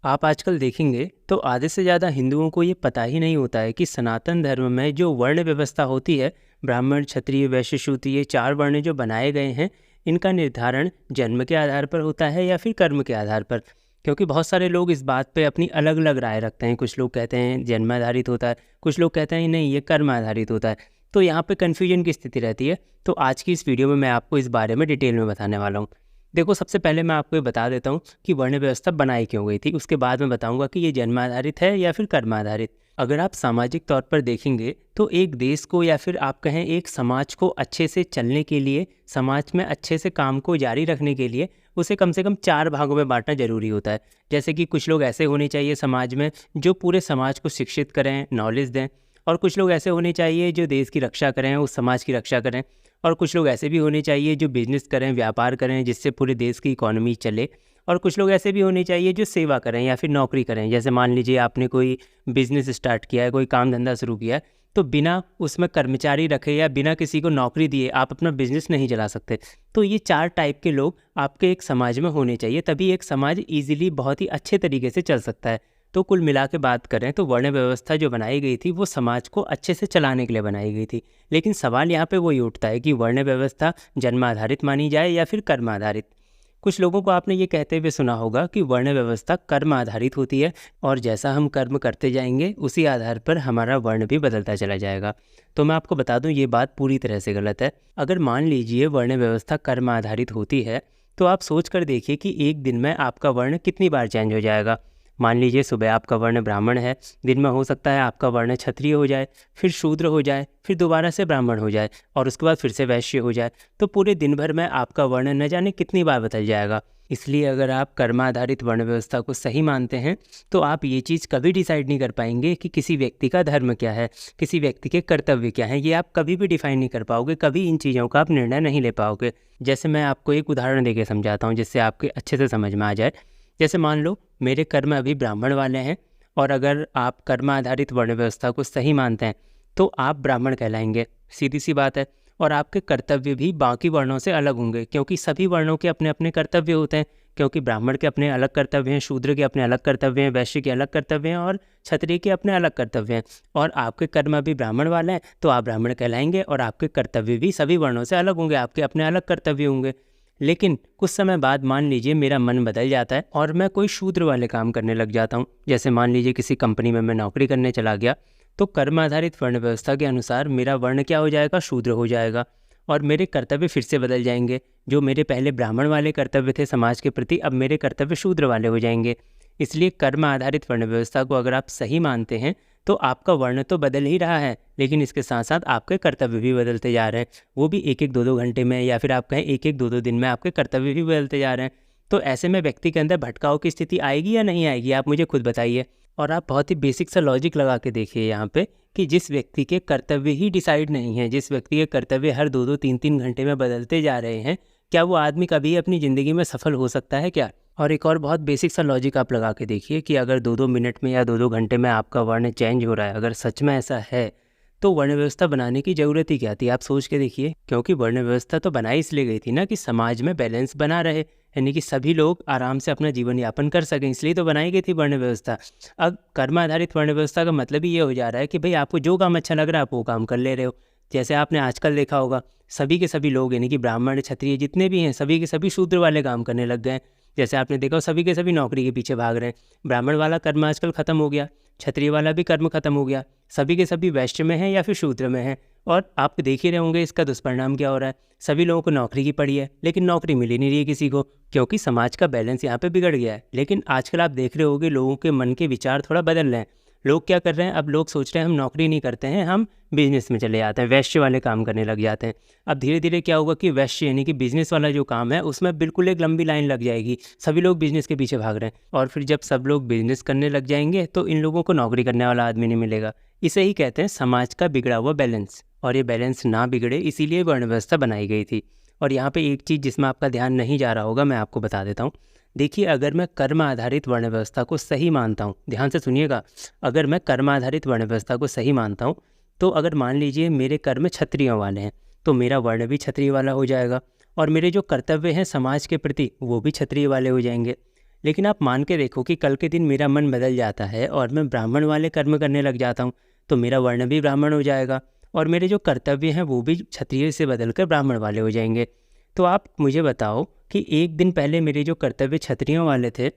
आप आजकल देखेंगे तो आधे से ज़्यादा हिंदुओं को ये पता ही नहीं होता है कि सनातन धर्म में जो वर्ण व्यवस्था होती है, ब्राह्मण, क्षत्रिय, वैश्य, शूद्र, ये 4 वर्ण जो बनाए गए हैं, इनका निर्धारण जन्म के आधार पर होता है या फिर कर्म के आधार पर। क्योंकि बहुत सारे लोग इस बात पे अपनी अलग-अलग राय रखते हैं। कुछ लोग कहते हैं जन्म आधारित होता है, कुछ लोग कहते हैं नहीं ये कर्म आधारित होता है। तो यहाँ पे कन्फ्यूजन की स्थिति रहती है। तो आज की इस वीडियो में मैं आपको इस बारे में डिटेल में बताने वाला हूँ। देखो, सबसे पहले मैं आपको ये बता देता हूँ कि वर्ण व्यवस्था बनाई क्यों गई थी। उसके बाद मैं बताऊँगा कि ये जन्म आधारित है या फिर कर्म आधारित। अगर आप सामाजिक तौर पर देखेंगे तो एक देश को या फिर आप कहें एक समाज को अच्छे से चलने के लिए, समाज में अच्छे से काम को जारी रखने के लिए उसे कम से कम 4 भागों में बाँटना ज़रूरी होता है। जैसे कि कुछ लोग ऐसे होने चाहिए समाज में जो पूरे समाज को शिक्षित करें, नॉलेज दें, और कुछ लोग ऐसे होने चाहिए जो देश की रक्षा करें, उस समाज की रक्षा करें, और कुछ लोग ऐसे भी होने चाहिए जो बिज़नेस करें, व्यापार करें, जिससे पूरे देश की इकोनॉमी चले, और कुछ लोग ऐसे भी होने चाहिए जो सेवा करें या फिर नौकरी करें। जैसे मान लीजिए आपने कोई बिज़नेस स्टार्ट किया है, कोई काम धंधा शुरू किया है, तो बिना उसमें कर्मचारी रखे या बिना किसी को नौकरी दिए आप अपना बिज़नेस नहीं चला सकते। तो ये 4 टाइप के लोग आपके एक समाज में होने चाहिए, तभी एक समाज ईज़िली बहुत ही अच्छे तरीके से चल सकता है। तो कुल मिला के बात करें तो वर्ण व्यवस्था जो बनाई गई थी वो समाज को अच्छे से चलाने के लिए बनाई गई थी। लेकिन सवाल यहाँ पे वही उठता है कि वर्ण व्यवस्था जन्म आधारित मानी जाए या फिर कर्म आधारित। कुछ लोगों को आपने ये कहते हुए सुना होगा कि वर्ण व्यवस्था कर्म आधारित होती है और जैसा हम कर्म करते जाएंगे उसी आधार पर हमारा वर्ण भी बदलता चला जाएगा। तो मैं आपको बता दूं ये बात पूरी तरह से गलत है। अगर मान लीजिए वर्ण व्यवस्था कर्म आधारित होती है तो आप सोच कर देखिए कि एक दिन में आपका वर्ण कितनी बार चेंज हो जाएगा। मान लीजिए सुबह आपका वर्ण ब्राह्मण है, दिन में हो सकता है आपका वर्ण क्षत्रिय हो जाए, फिर शूद्र हो जाए, फिर दोबारा से ब्राह्मण हो जाए और उसके बाद फिर से वैश्य हो जाए। तो पूरे दिन भर में आपका वर्ण न जाने कितनी बार बदल जाएगा। इसलिए अगर आप कर्माधारित वर्ण व्यवस्था को सही मानते हैं तो आप ये चीज़ कभी डिसाइड नहीं कर पाएंगे कि किसी व्यक्ति का धर्म क्या है, किसी व्यक्ति के कर्तव्य क्या हैं। ये आप कभी भी डिफाइन नहीं कर पाओगे, कभी इन चीज़ों का आप निर्णय नहीं ले पाओगे। जैसे मैं आपको एक उदाहरण देके समझाता हूँ जिससे आपके अच्छे से समझ में आ जाए। जैसे मान लो मेरे कर्म अभी ब्राह्मण वाले हैं, और अगर आप कर्म आधारित वर्ण व्यवस्था को सही मानते हैं तो आप ब्राह्मण कहलाएंगे, सीधी सी बात है। और आपके कर्तव्य भी बाकी वर्णों से अलग होंगे, क्योंकि सभी वर्णों के अपने अपने कर्तव्य होते हैं। क्योंकि ब्राह्मण के अपने अलग कर्तव्य हैं, शूद्र के अपने अलग कर्तव्य हैं, वैश्य के अलग कर्तव्य हैं और क्षत्रिय के अपने अलग कर्तव्य हैं। और आपके कर्म अभी ब्राह्मण वाले हैं तो आप ब्राह्मण कहलाएंगे और आपके कर्तव्य भी सभी वर्णों से अलग होंगे, आपके अपने अलग कर्तव्य होंगे। लेकिन कुछ समय बाद मान लीजिए मेरा मन बदल जाता है और मैं कोई शूद्र वाले काम करने लग जाता हूँ। जैसे मान लीजिए किसी कंपनी में मैं नौकरी करने चला गया, तो कर्म आधारित वर्ण व्यवस्था के अनुसार मेरा वर्ण क्या हो जाएगा, शूद्र हो जाएगा, और मेरे कर्तव्य फिर से बदल जाएंगे। जो मेरे पहले ब्राह्मण वाले कर्तव्य थे समाज के प्रति, अब मेरे कर्तव्य शूद्र वाले हो जाएंगे। इसलिए कर्म आधारित वर्ण व्यवस्था को अगर आप सही मानते हैं तो आपका वर्ण तो बदल ही रहा है, लेकिन इसके साथ साथ आपके कर्तव्य भी बदलते जा रहे हैं। वो भी एक एक दो दो घंटे में, या फिर आप कहें एक एक दो दो दिन में आपके कर्तव्य भी बदलते जा रहे हैं। तो ऐसे में व्यक्ति के अंदर भटकाव की स्थिति आएगी या नहीं आएगी, आप मुझे खुद बताइए। और आप बहुत ही बेसिक सा लॉजिक लगा के देखिए यहाँ पे कि जिस व्यक्ति के कर्तव्य ही डिसाइड नहीं है, जिस व्यक्ति के कर्तव्य हर दो दो तीन तीन घंटे में बदलते जा रहे हैं, क्या वो आदमी कभी अपनी ज़िंदगी में सफल हो सकता है क्या? और एक और बहुत बेसिक सा लॉजिक आप लगा के देखिए कि अगर दो दो मिनट में या दो दो घंटे में आपका वर्ण चेंज हो रहा है, अगर सच में ऐसा है तो वर्ण व्यवस्था बनाने की ज़रूरत ही क्या थी? आप सोच के देखिए। क्योंकि वर्ण व्यवस्था तो बनाई इसलिए गई थी ना कि समाज में बैलेंस बना रहे, यानी कि सभी लोग आराम से अपना जीवन यापन कर सकें, इसलिए तो बनाई गई थी वर्ण व्यवस्था। अब कर्म आधारित वर्ण व्यवस्था का मतलब ही ये हो जा रहा है कि भाई आपको जो काम अच्छा लग रहा है आप वो काम कर ले रहे हो। जैसे आपने आजकल देखा होगा सभी के सभी लोग, यानी कि ब्राह्मण, क्षत्रिय जितने भी हैं, सभी के सभी शूद्र वाले काम करने लग गए हैं। जैसे आपने देखा सभी के सभी नौकरी के पीछे भाग रहे हैं। ब्राह्मण वाला कर्म आजकल खत्म हो गया, क्षत्रिय वाला भी कर्म खत्म हो गया, सभी के सभी वैश्य में हैं या फिर शूद्र में हैं। और आप देख ही रहे होंगे इसका दुष्परिणाम क्या हो रहा है। सभी लोगों को नौकरी की पड़ी है लेकिन नौकरी मिल ही नहीं रही है किसी को, क्योंकि समाज का बैलेंस यहाँ पे बिगड़ गया है। लेकिन आजकल आप देख रहे होंगे लोगों के मन के विचार थोड़ा बदल रहे हैं। लोग क्या कर रहे हैं, अब लोग सोच रहे हैं हम नौकरी नहीं करते हैं, हम बिजनेस में चले जाते हैं, वैश्य वाले काम करने लग जाते हैं। अब धीरे धीरे क्या होगा कि वैश्य यानी कि बिजनेस वाला जो काम है उसमें बिल्कुल एक लंबी लाइन लग जाएगी, सभी लोग बिजनेस के पीछे भाग रहे हैं। और फिर जब सब लोग बिजनेस करने लग जाएंगे तो इन लोगों को नौकरी करने वाला आदमी नहीं मिलेगा। इसे ही कहते हैं समाज का बिगड़ा हुआ बैलेंस। और ये बैलेंस ना बिगड़े इसीलिए वर्ण व्यवस्था बनाई गई थी। और यहाँ पे एक चीज़ जिसमें आपका ध्यान नहीं जा रहा होगा मैं आपको बता देता हूँ। देखिए, अगर मैं कर्म आधारित वर्ण व्यवस्था को सही मानता हूँ, ध्यान से सुनिएगा, अगर मैं कर्म आधारित वर्ण व्यवस्था को सही मानता हूँ तो अगर मान लीजिए मेरे कर्म क्षत्रियों वाले हैं तो मेरा वर्ण भी क्षत्रिय वाला हो जाएगा, और मेरे जो कर्तव्य हैं समाज के प्रति वो भी क्षत्रिय वाले हो जाएंगे। लेकिन आप मान के देखो कि कल के दिन मेरा मन बदल जाता है और मैं ब्राह्मण वाले कर्म करने लग जाता हूँ, तो मेरा वर्ण भी ब्राह्मण हो जाएगा और मेरे जो कर्तव्य हैं वो भी क्षत्रिय से बदल कर ब्राह्मण वाले हो जाएंगे। तो आप मुझे बताओ कि एक दिन पहले मेरे जो कर्तव्य क्षत्रियों वाले थे,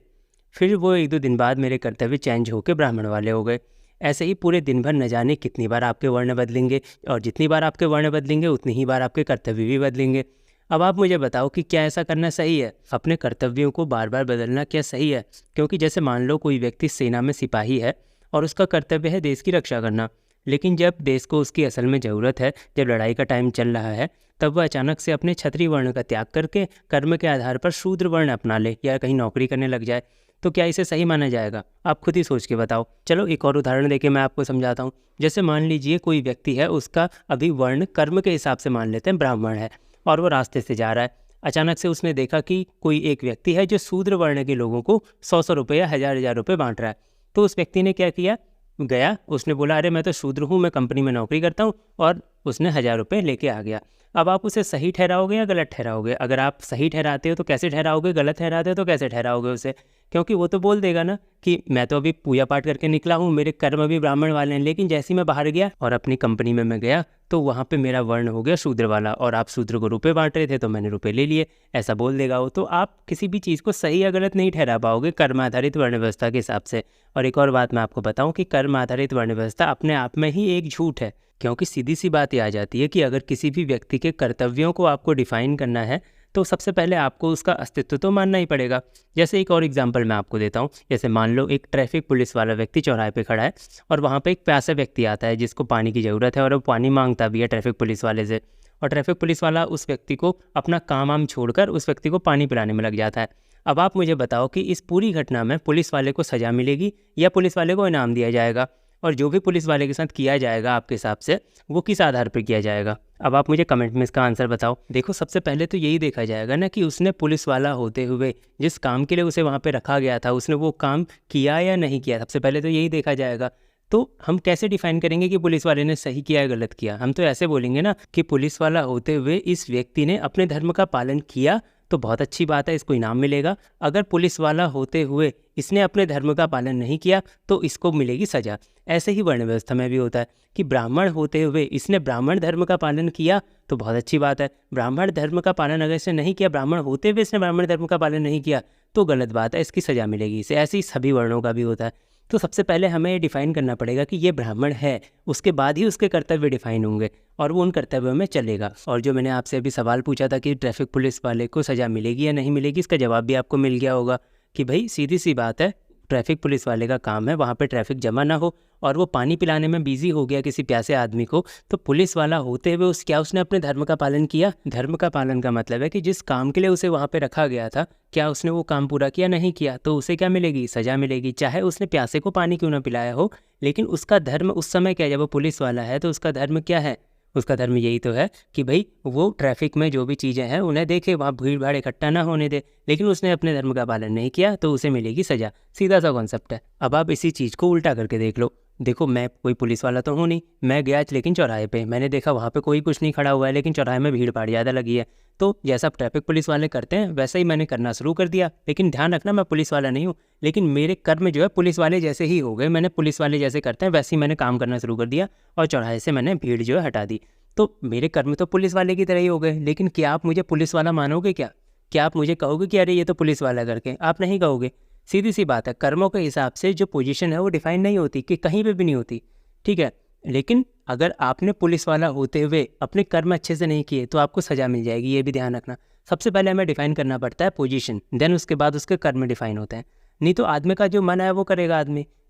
फिर वो 1-2 दिन बाद मेरे कर्तव्य चेंज होकर ब्राह्मण वाले हो गए। ऐसे ही पूरे दिन भर न जाने कितनी बार आपके वर्ण बदलेंगे, और जितनी बार आपके वर्ण बदलेंगे उतनी ही बार आपके कर्तव्य भी बदलेंगे। अब आप मुझे बताओ कि क्या ऐसा करना सही है? अपने कर्तव्यों को बार बार बदलना क्या सही है? क्योंकि जैसे मान लो कोई व्यक्ति सेना में सिपाही है और उसका कर्तव्य है देश की रक्षा करना, लेकिन जब देश को उसकी असल में ज़रूरत है, जब लड़ाई का टाइम चल रहा है, तब वह अचानक से अपने क्षत्रिय वर्ण का त्याग करके कर्म के आधार पर शूद्र वर्ण अपना ले या कहीं नौकरी करने लग जाए, तो क्या इसे सही माना जाएगा? आप खुद ही सोच के बताओ। चलो एक और उदाहरण देके मैं आपको समझाता हूँ। जैसे मान लीजिए कोई व्यक्ति है, उसका अभी वर्ण कर्म के हिसाब से मान लेते हैं ब्राह्मण है, और वो रास्ते से जा रहा है। अचानक से उसने देखा कि कोई एक व्यक्ति है जो शूद्र वर्ण के लोगों को 100-100 रुपये या 1000-1000 रुपये बांट रहा है। तो उस व्यक्ति ने क्या किया? गया, उसने बोला अरे मैं तो शूद्र हूँ, मैं कंपनी में नौकरी करता हूँ, और उसने 1000 रुपये लेके आ गया। अब आप उसे सही ठहराओगे या गलत ठहराओगे? अगर आप सही ठहराते हो तो कैसे ठहराओगे? गलत ठहराते हो तो कैसे ठहराओगे उसे? क्योंकि वो तो बोल देगा ना कि मैं तो अभी पूजा पाठ करके निकला हूँ, मेरे कर्म भी ब्राह्मण वाले हैं, लेकिन जैसे ही मैं बाहर गया और अपनी कंपनी में मैं गया तो वहाँ पे मेरा वर्ण हो गया शूद्र वाला, और आप शूद्र को रुपये बांट रहे थे तो मैंने रुपये ले लिए, ऐसा बोल देगा वो। तो आप किसी भी चीज़ को सही या गलत नहीं ठहरा पाओगे कर्म आधारित वर्ण व्यवस्था के हिसाब से। और एक और बात मैं आपको बताऊं कि कर्म आधारित वर्ण व्यवस्था अपने आप में ही एक झूठ है, क्योंकि सीधी सी बात ये आ जाती है कि अगर किसी भी व्यक्ति के कर्तव्यों को आपको डिफाइन करना है तो सबसे पहले आपको उसका अस्तित्व तो मानना ही पड़ेगा। जैसे एक और एग्जांपल मैं आपको देता हूँ। जैसे मान लो एक ट्रैफिक पुलिस वाला व्यक्ति चौराहे पे खड़ा है और वहाँ पे एक प्यासा व्यक्ति आता है जिसको पानी की ज़रूरत है, और वो पानी मांगता भी है ट्रैफिक पुलिस वाले से, और ट्रैफिक पुलिस वाला उस व्यक्ति को अपना काम वाम छोड़कर उस व्यक्ति को पानी पिलाने में लग जाता है। अब आप मुझे बताओ कि इस पूरी घटना में पुलिस वाले को सज़ा मिलेगी या पुलिस वाले को इनाम दिया जाएगा? और जो भी पुलिस वाले के साथ किया जाएगा आपके हिसाब से, वो किस आधार पर किया जाएगा? अब आप मुझे कमेंट में इसका आंसर बताओ। देखो सबसे पहले तो यही देखा जाएगा ना कि उसने पुलिस वाला होते हुए जिस काम के लिए उसे वहाँ पे रखा गया था, उसने वो काम किया या नहीं किया। सबसे पहले तो यही देखा जाएगा। तो हम कैसे डिफाइन करेंगे कि पुलिस वाले ने सही किया या गलत किया? हम तो ऐसे बोलेंगे ना कि पुलिस वाला होते हुए इस व्यक्ति ने अपने धर्म का पालन किया तो बहुत अच्छी बात है, इसको इनाम मिलेगा। अगर पुलिस वाला होते हुए इसने अपने धर्म का पालन नहीं किया तो इसको मिलेगी सज़ा। ऐसे ही वर्ण व्यवस्था में भी होता है कि ब्राह्मण होते हुए इसने ब्राह्मण धर्म का पालन किया तो बहुत अच्छी बात है। ब्राह्मण धर्म का पालन अगर इसने नहीं किया, ब्राह्मण होते हुए इसने ब्राह्मण धर्म का पालन नहीं किया, तो गलत बात है, इसकी सज़ा मिलेगी इसे। ऐसे ही सभी वर्णों का भी होता है। तो सबसे पहले हमें ये डिफ़ाइन करना पड़ेगा कि ये ब्राह्मण है, उसके बाद ही उसके कर्तव्य डिफ़ाइन होंगे और वो उन कर्तव्यों में चलेगा। और जो मैंने आपसे अभी सवाल पूछा था कि ट्रैफिक पुलिस वाले को सज़ा मिलेगी या नहीं मिलेगी, इसका जवाब भी आपको मिल गया होगा कि भाई सीधी सी बात है, ट्रैफिक पुलिस वाले का काम है वहाँ पे ट्रैफिक जमा ना हो, और वो पानी पिलाने में बिजी हो गया किसी प्यासे आदमी को, तो पुलिस वाला होते हुए क्या उसने अपने धर्म का पालन किया? धर्म का पालन का मतलब है कि जिस काम के लिए उसे वहाँ पे रखा गया था, क्या उसने वो काम पूरा किया? नहीं किया, तो उसे क्या मिलेगी? सज़ा मिलेगी। चाहे उसने प्यासे को पानी क्यों ना पिलाया हो, लेकिन उसका धर्म उस समय क्या है, जब वो पुलिस वाला है तो उसका धर्म क्या है? उसका धर्म यही तो है कि भाई वो ट्रैफिक में जो भी चीज़ें हैं उन्हें देखे, वहाँ भीड़ भाड़ इकट्ठा ना होने दे, लेकिन उसने अपने धर्म का पालन नहीं किया तो उसे मिलेगी सज़ा। सीधा सा कॉन्सेप्ट है। अब आप इसी चीज़ को उल्टा करके देख लो। देखो मैं कोई पुलिस वाला तो हूँ नहीं, मैं गया लेकिन चौराहे पे मैंने देखा वहाँ पे कोई कुछ नहीं खड़ा हुआ है, लेकिन चौराहे में भीड़ भाड़ ज़्यादा लगी है, तो जैसा ट्रैफिक पुलिस वाले करते हैं वैसा ही मैंने करना शुरू कर दिया। लेकिन ध्यान रखना मैं पुलिस वाला नहीं हूँ, लेकिन मेरे कर्म जो है पुलिस वाले जैसे ही हो गए। मैंने पुलिस वाले जैसे करते हैं वैसे ही मैंने काम करना शुरू कर दिया और चौराहे से मैंने भीड़ जो है हटा दी। तो मेरे कर्म तो पुलिस वाले की तरह ही हो गए। लेकिन क्या आप मुझे पुलिस वाला मानोगे? क्या आप मुझे कहोगे कि अरे ये तो पुलिस वाला करके? आप नहीं कहोगे। सीधी सी बात है, कर्मों के हिसाब से जो पोजीशन है वो डिफाइन नहीं होती, कि कहीं पे भी नहीं होती, ठीक है। लेकिन अगर आपने पुलिस वाला होते हुए अपने कर्म अच्छे से नहीं किए तो आपको सज़ा मिल जाएगी, ये भी ध्यान रखना। सबसे पहले हमें डिफाइन करना पड़ता है पोजीशन, देन उसके बाद उसके कर्म डिफाइन होते हैं। नहीं तो आदमी का जो मन है वो करेगा,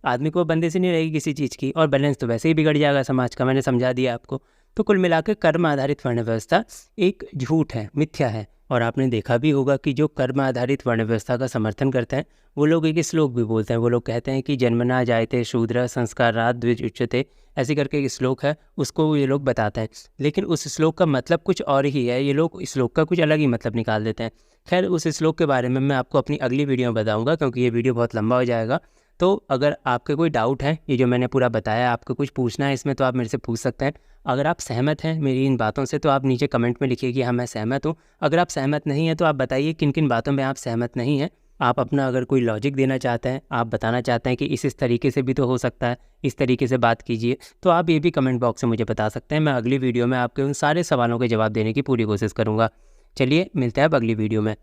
आदमी को बंदिश नहीं रहेगी किसी चीज़ की, और बैलेंस तो वैसे ही बिगड़ जाएगा समाज का। मैंने समझा दिया आपको। तो कुल मिलाकर कर्म आधारित वर्ण व्यवस्था एक झूठ है, मिथ्या है। और आपने देखा भी होगा कि जो कर्म आधारित वर्ण व्यवस्था का समर्थन करते हैं वो लोग एक श्लोक भी बोलते हैं। वो लोग कहते हैं कि जन्मना जायते शूद्र संस्कारात् द्विज उच्यते, ऐसे करके एक श्लोक है, उसको ये लोग बताते हैं। लेकिन उस श्लोक का मतलब कुछ और ही है, ये लोग इस श्लोक का कुछ अलग ही मतलब निकाल देते हैं। खैर उस श्लोक के बारे में मैं आपको अपनी अगली वीडियो में बताऊँगा, क्योंकि ये वीडियो बहुत लंबा हो जाएगा। तो अगर आपके कोई डाउट है, ये जो मैंने पूरा बताया, आपको कुछ पूछना है इसमें, तो आप मेरे से पूछ सकते हैं। अगर आप सहमत हैं मेरी इन बातों से तो आप नीचे कमेंट में लिखिए कि हाँ मैं सहमत हूँ। अगर आप सहमत नहीं हैं तो आप बताइए किन किन बातों में आप सहमत नहीं हैं, आप अपना अगर कोई लॉजिक देना चाहते हैं, आप बताना चाहते हैं कि इस तरीके से भी तो हो सकता है, इस तरीके से बात कीजिए, तो आप ये भी कमेंट बॉक्स में मुझे बता सकते हैं। मैं अगली वीडियो में आपके उन सारे सवालों के जवाब देने की पूरी कोशिश करूँगा। चलिए मिलते हैं अब अगली वीडियो में।